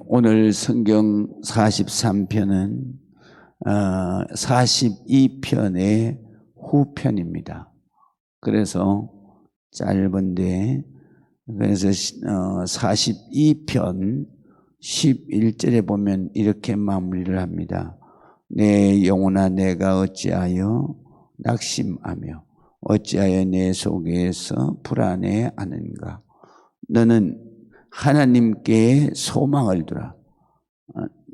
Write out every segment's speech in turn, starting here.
오늘 성경 43편은 42편의 후편입니다. 그래서 짧은데, 그래서 42편 11절에 보면 이렇게 마무리를 합니다. 내 영혼아, 내가 어찌하여 낙심하며 어찌하여 내 속에서 불안해하는가. 너는 하나님께 소망을 두라.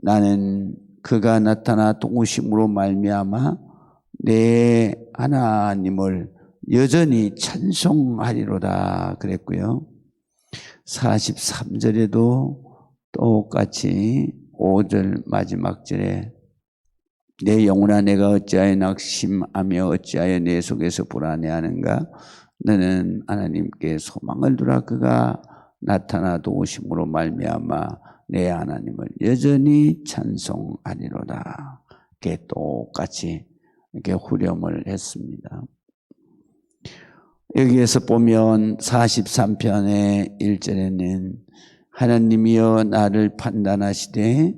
나는 그가 나타나 도우심으로 말미암아 내 하나님을 여전히 찬송하리로다 그랬고요. 43절에도 똑같이 5절 마지막 절에 내 영혼아, 내가 어찌하여 낙심하며 어찌하여 내 속에서 불안해하는가. 너는 하나님께 소망을 두라. 그가 나타나 도우심으로 말미암아 내 하나님을 여전히 찬송하리로다. 이렇게 똑같이 이렇게 후렴을 했습니다. 여기에서 보면 43편의 1절에는 하나님이여 나를 판단하시되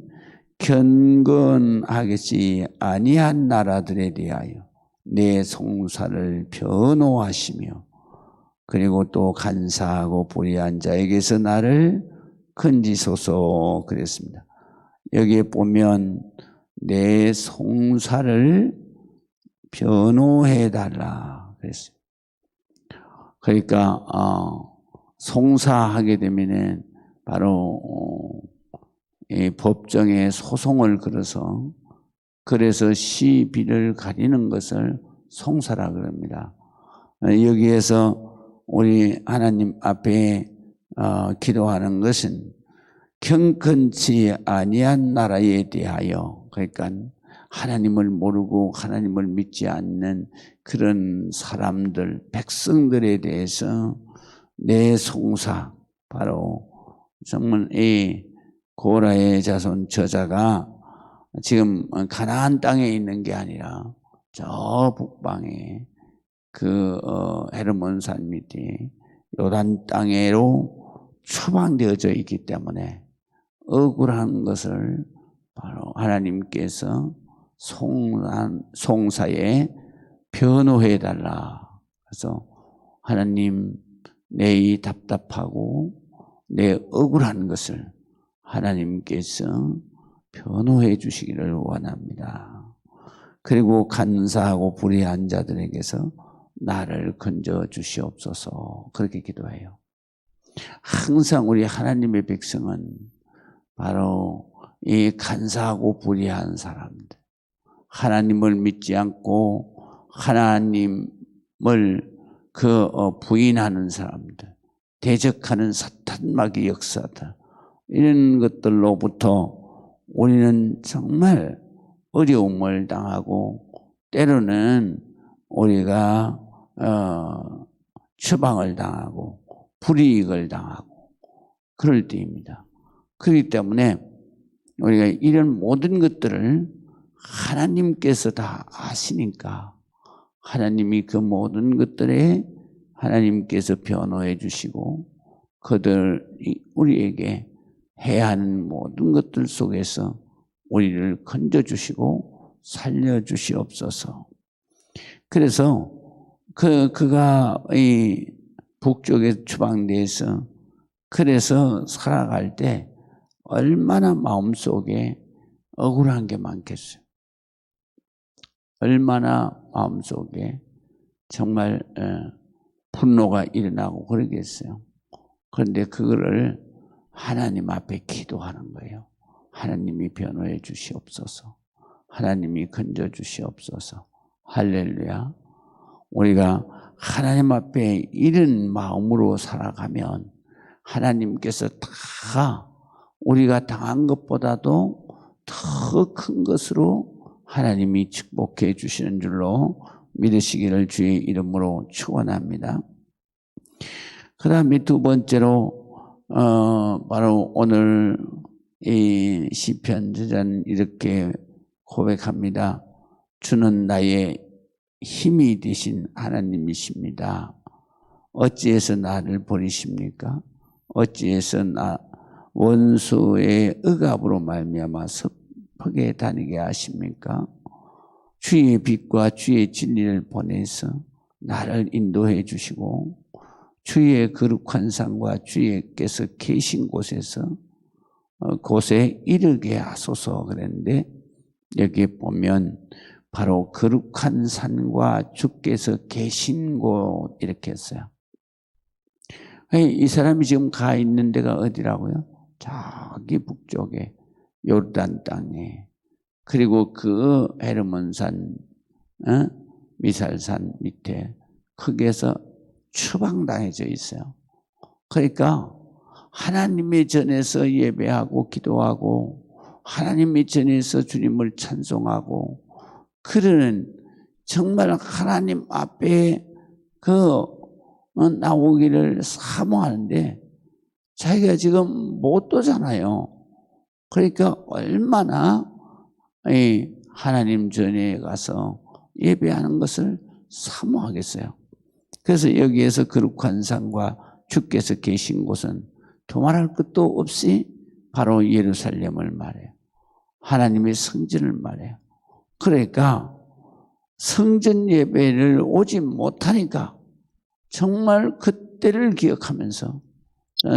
경건하겠지 아니한 나라들에 대하여 내 송사를 변호하시며, 그리고 또 간사하고 불의한 자에게서 나를 건지소서 그랬습니다. 여기에 보면 내 송사를 변호해달라 그랬어요. 그러니까 송사하게 되면은 바로 이 법정에 소송을 걸어서, 그래서 시비를 가리는 것을 송사라 그럽니다. 여기에서 우리 하나님 앞에 기도하는 것은 경건치 아니한 나라에 대하여, 그러니까 하나님을 모르고 하나님을 믿지 않는 그런 사람들, 백성들에 대해서 내 송사, 바로 정말 이 고라의 자손 저자가 지금 가나안 땅에 있는 게 아니라 저 북방에 그 헤르몬산 밑에 요단 땅에로 추방되어져 있기 때문에 억울한 것을 바로 하나님께서 송사에 변호해달라. 그래서 하나님, 내 이 답답하고 내 억울한 것을 하나님께서 변호해 주시기를 원합니다. 그리고 간사하고 불의한 자들에게서 나를 건져 주시옵소서. 그렇게 기도해요. 항상 우리 하나님의 백성은 바로 이 간사하고 불의한 사람들, 하나님을 믿지 않고 하나님을 부인하는 사람들, 대적하는 사탄마귀 역사들, 이런 것들로부터 우리는 정말 어려움을 당하고, 때로는 우리가 추방을 당하고 불이익을 당하고 그럴 때입니다. 그렇기 때문에 우리가 이런 모든 것들을 하나님께서 다 아시니까 하나님이 그 모든 것들에 하나님께서 변호해 주시고, 그들이 우리에게 해야 하는 모든 것들 속에서 우리를 건져주시고 살려주시옵소서. 그래서 그가 이 북쪽에 추방돼서 그래서 살아갈 때 얼마나 마음속에 억울한 게 많겠어요. 얼마나 마음속에 정말 분노가 일어나고 그러겠어요. 그런데 그거를 하나님 앞에 기도하는 거예요. 하나님이 변호해 주시옵소서. 하나님이 건져 주시옵소서. 할렐루야. 우리가 하나님 앞에 이런 마음으로 살아가면 하나님께서 다 우리가 당한 것보다도 더 큰 것으로 하나님이 축복해 주시는 줄로 믿으시기를 주의 이름으로 축원합니다. 그 다음에 두 번째로 바로 오늘 이 시편 저자는 이렇게 고백합니다. 주는 나의 힘이 되신 하나님이십니다. 어찌해서 나를 버리십니까? 어찌해서 원수의 억압으로 말미암아 섭하게 다니게 하십니까? 주의 빛과 주의 진리를 보내서 나를 인도해 주시고 주의 거룩한 산과 주께서 계신 곳에 이르게 하소서 그랬는데, 여기 보면 바로 거룩한 산과 주께서 계신 곳 이렇게 했어요. 이 사람이 지금 가 있는 데가 어디라고요? 저기 북쪽에 요르단 땅에, 그리고 그 헤르몬산, 미살산 밑에 거기에서 추방당해져 있어요. 그러니까 하나님의 전에서 예배하고 기도하고 하나님의 전에서 주님을 찬송하고 그러는, 정말 하나님 앞에 나오기를 사모하는데 자기가 지금 못 오잖아요. 그러니까 얼마나 하나님 전에 가서 예배하는 것을 사모하겠어요. 그래서 여기에서 거룩한 산과 주께서 계신 곳은 두말할 것도 없이 바로 예루살렘을 말해요. 하나님의 성전을 말해요. 그러니까 성전 예배를 오지 못하니까 정말 그때를 기억하면서,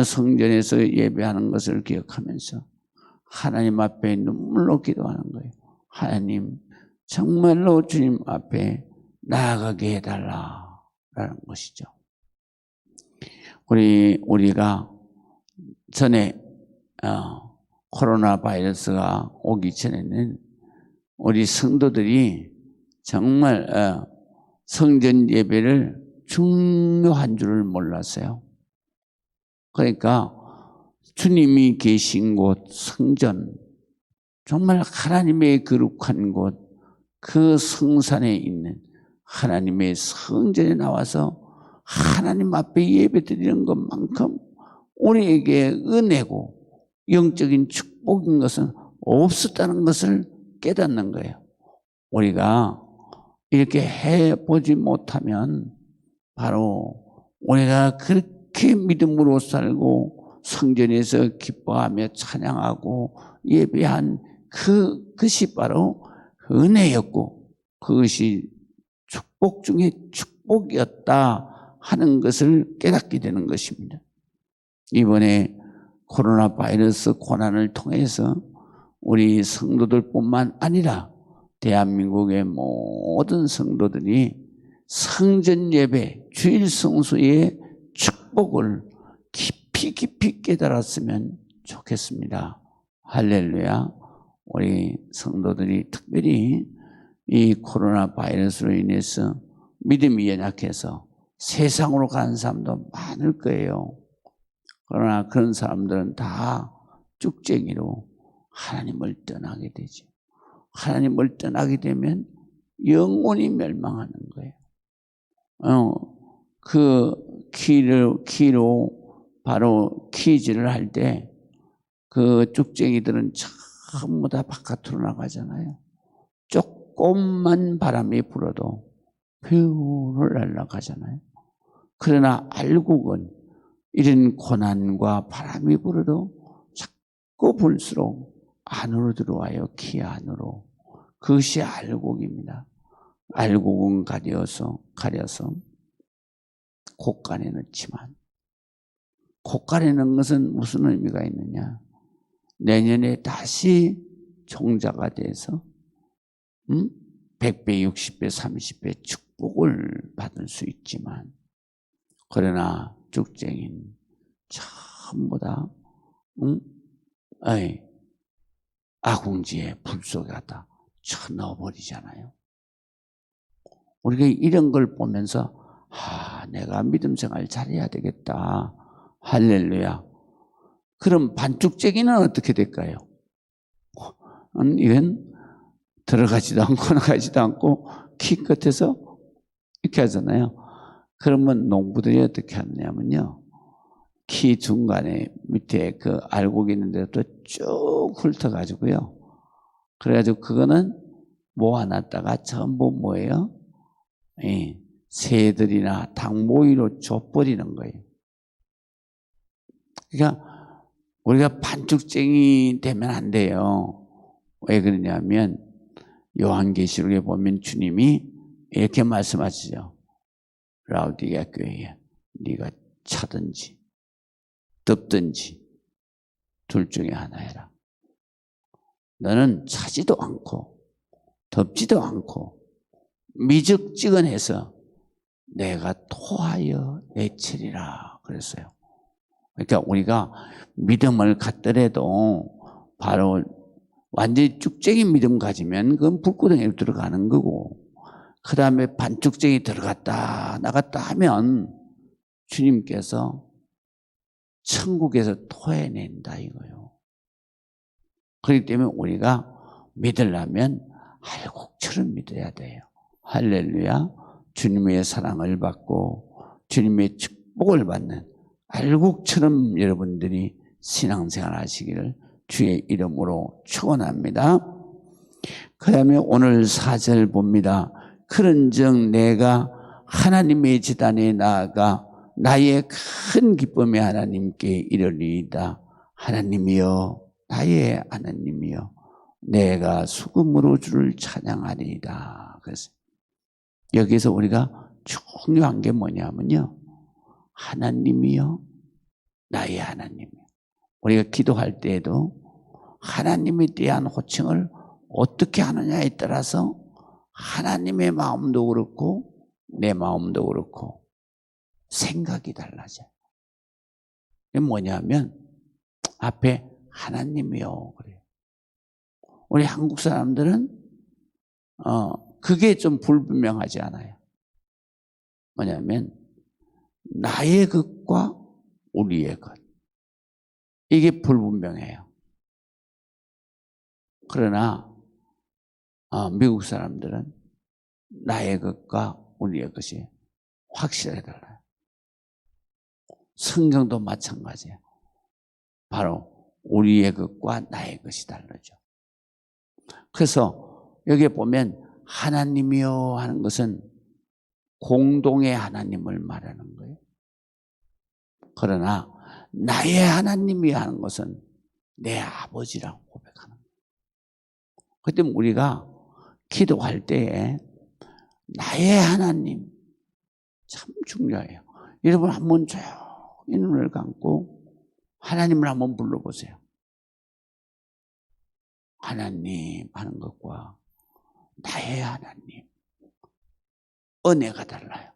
성전에서 예배하는 것을 기억하면서 하나님 앞에 눈물로 기도하는 거예요. 하나님, 정말로 주님 앞에 나아가게 해달라라는 것이죠. 우리가 전에 코로나 바이러스가 오기 전에는 우리 성도들이 정말 성전 예배를 중요한 줄을 몰랐어요. 그러니까 주님이 계신 곳 성전, 정말 하나님의 거룩한 곳, 그 성산에 있는 하나님의 성전에 나와서 하나님 앞에 예배드리는 것만큼 우리에게 은혜고 영적인 축복인 것은 없었다는 것을 깨닫는 거예요. 우리가 이렇게 해보지 못하면 바로 우리가 그렇게 믿음으로 살고 성전에서 기뻐하며 찬양하고 예배한 그것이 바로 은혜였고 그것이 축복 중에 축복이었다 하는 것을 깨닫게 되는 것입니다. 이번에 코로나 바이러스 고난을 통해서 우리 성도들뿐만 아니라 대한민국의 모든 성도들이 성전 예배, 주일 성수의 축복을 깊이 깨달았으면 좋겠습니다. 할렐루야. 우리 성도들이 특별히 이 코로나 바이러스로 인해서 믿음이 연약해서 세상으로 가는 사람도 많을 거예요. 그러나 그런 사람들은 다 쭉쟁이로 하나님을 떠나게 되죠. 하나님을 떠나게 되면 영원히 멸망하는 거예요. 그 키로 바로 퀴즈를 할 때 그 쭉쟁이들은 전부 다 바깥으로 나가잖아요. 조금만 바람이 불어도 퓨를 날아가잖아요. 그러나 알곡은 이런 고난과 바람이 불어도 자꾸 불수록 안으로 들어와요. 키 안으로. 그것이 알곡입니다. 알곡은 가려서 곶간에 넣지만, 곶간에 넣은 것은 무슨 의미가 있느냐? 내년에 다시 종자가 돼서 100배, 60배, 30배 축복을 받을 수 있지만, 그러나 쭉쟁이는 전부 다 아궁지에 불 속에 갖다 쳐넣어버리잖아요. 우리가 이런 걸 보면서 내가 믿음 생활 잘해야 되겠다. 할렐루야. 그럼 반죽쟁이는 어떻게 될까요? 이건 들어가지도 않고 나가지도 않고 키 끝에서 이렇게 하잖아요. 그러면 농부들이 어떻게 하냐면요, 키 중간에 밑에 그 알곡이 있는데 또 쭉 훑어가지고요. 그래가지고 그거는 모아놨다가 전부 뭐예요? 새들이나 닭모이로 줘버리는 거예요. 그러니까 우리가 반죽쟁이 되면 안 돼요. 왜 그러냐면 요한계시록에 보면 주님이 이렇게 말씀하시죠. 라우디게아 교회에 네가 차든지 덮든지 둘 중에 하나 해라. 너는 차지도 않고 덮지도 않고 미적지근해서 내가 토하여 내치리라 그랬어요. 그러니까 우리가 믿음을 갖더라도 바로 완전히 쭉쟁이 믿음 가지면 그건 불구덩이로 들어가는 거고, 그 다음에 반쭉쟁이 들어갔다 나갔다 하면 주님께서 천국에서 토해낸다 이거요. 그렇기 때문에 우리가 믿으려면 알곡처럼 믿어야 돼요. 할렐루야. 주님의 사랑을 받고 주님의 축복을 받는 알곡처럼 여러분들이 신앙생활 하시기를 주의 이름으로 축원합니다. 그 다음에 오늘 4절 봅니다. 그런즉 내가 하나님의 제단에 나아가 나의 큰 기쁨의 하나님께 이르리이다. 하나님이여, 나의 하나님이여, 내가 수금으로 주를 찬양하리이다. 그래서 여기서 우리가 중요한 게 뭐냐면요, 하나님이여, 나의 하나님이여. 우리가 기도할 때에도 하나님에 대한 호칭을 어떻게 하느냐에 따라서 하나님의 마음도 그렇고 내 마음도 그렇고 생각이 달라져요. 이게 뭐냐면 앞에 하나님이요 그래요. 우리 한국 사람들은 그게 좀 불분명하지 않아요. 뭐냐면 나의 것과 우리의 것, 이게 불분명해요. 그러나 미국 사람들은 나의 것과 우리의 것이 확실하게 달라요. 성경도 마찬가지예요. 바로 우리의 것과 나의 것이 다르죠. 그래서 여기에 보면 하나님이요 하는 것은 공동의 하나님을 말하는 거예요. 그러나 나의 하나님이 하는 것은 내 아버지라고 고백하는 거예요. 그 때문에 우리가 기도할 때에 나의 하나님 참 중요해요. 여러분 한번 조용히 눈을 감고 하나님을 한번 불러보세요. 하나님 하는 것과 나의 하나님, 은혜가 달라요.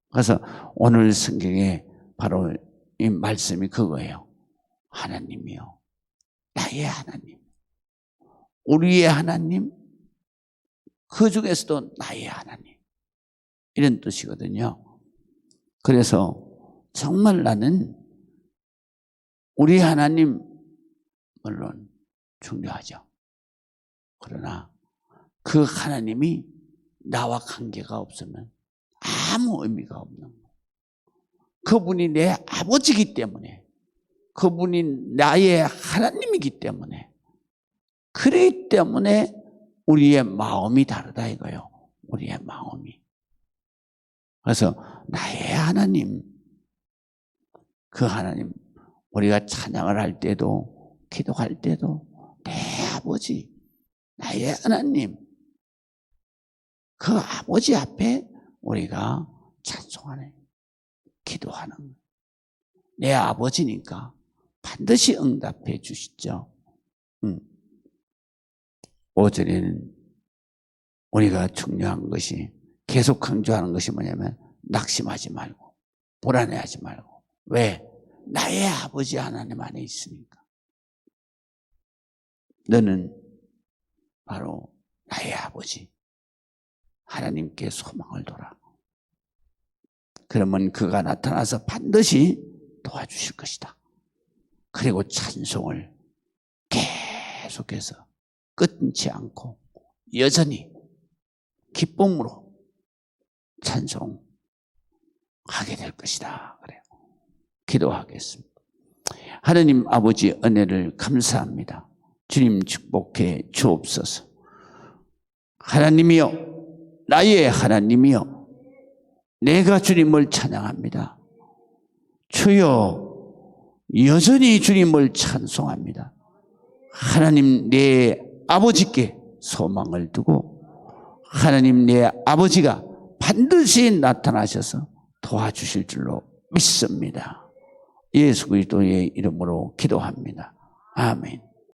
그래서 오늘 성경에 바로 이 말씀이 그거예요. 하나님이요, 나의 하나님, 우리의 하나님, 그 중에서도 나의 하나님, 이런 뜻이거든요. 그래서 정말 나는 우리 하나님 물론 중요하죠. 그러나 그 하나님이 나와 관계가 없으면 아무 의미가 없는 거예요. 그분이 내 아버지이기 때문에, 그분이 나의 하나님이기 때문에, 그렇기 때문에 우리의 마음이 다르다 이거예요. 우리의 마음이. 그래서 나의 하나님, 그 하나님, 우리가 찬양을 할 때도 기도할 때도 내 아버지, 나의 하나님, 그 아버지 앞에 우리가 찬송하는, 기도하는, 내 아버지니까 반드시 응답해 주시죠. 5절에는 우리가 중요한 것이, 계속 강조하는 것이 뭐냐면 낙심하지 말고 불안해하지 말고. 왜? 나의 아버지 하나님 안에 있으니까. 너는 바로 나의 아버지 하나님께 소망을 둬라. 그러면 그가 나타나서 반드시 도와주실 것이다. 그리고 찬송을 계속해서 끊지 않고 여전히 기쁨으로 찬송하게 될 것이다. 그래요. 기도하겠습니다. 하나님 아버지 은혜를 감사합니다. 주님 축복해 주옵소서. 하나님이여, 나의 하나님이여, 내가 주님을 찬양합니다. 주여, 여전히 주님을 찬송합니다. 하나님 내 아버지께 소망을 두고 하나님 내 아버지가 반드시 나타나셔서 도와주실 줄로 믿습니다. 예수 그리스도의 이름으로 기도합니다. 아멘.